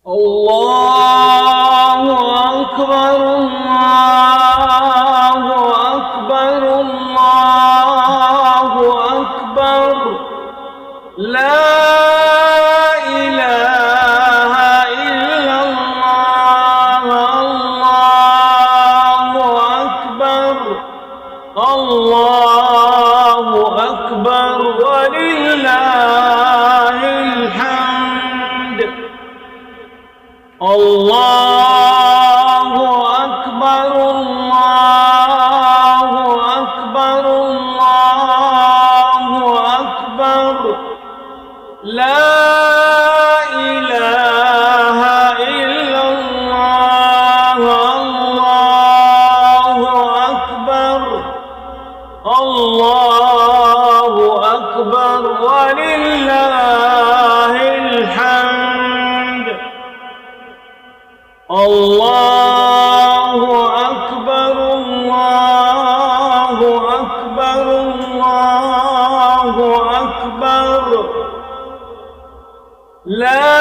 الله أكبر الله أكبر الله أكبر لا إله إلا الله الله أكبر الله أكبر ولله الحمد الله أكبر الله أكبر الله أكبر لا إله إلا الله الله أكبر الله أكبر ولله الحمد الله أكبر الله أكبر الله أكبر لا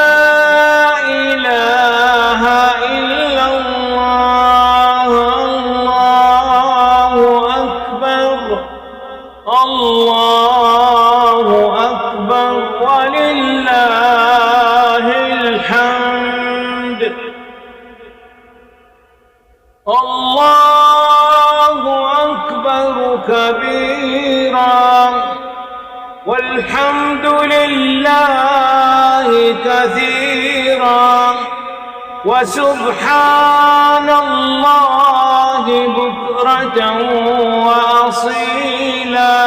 إله إلا الله الله أكبر الله أكبر ولله الحمد الله أكبر كبيرا والحمد لله كثيرا وسبحان الله بكرة وأصيلا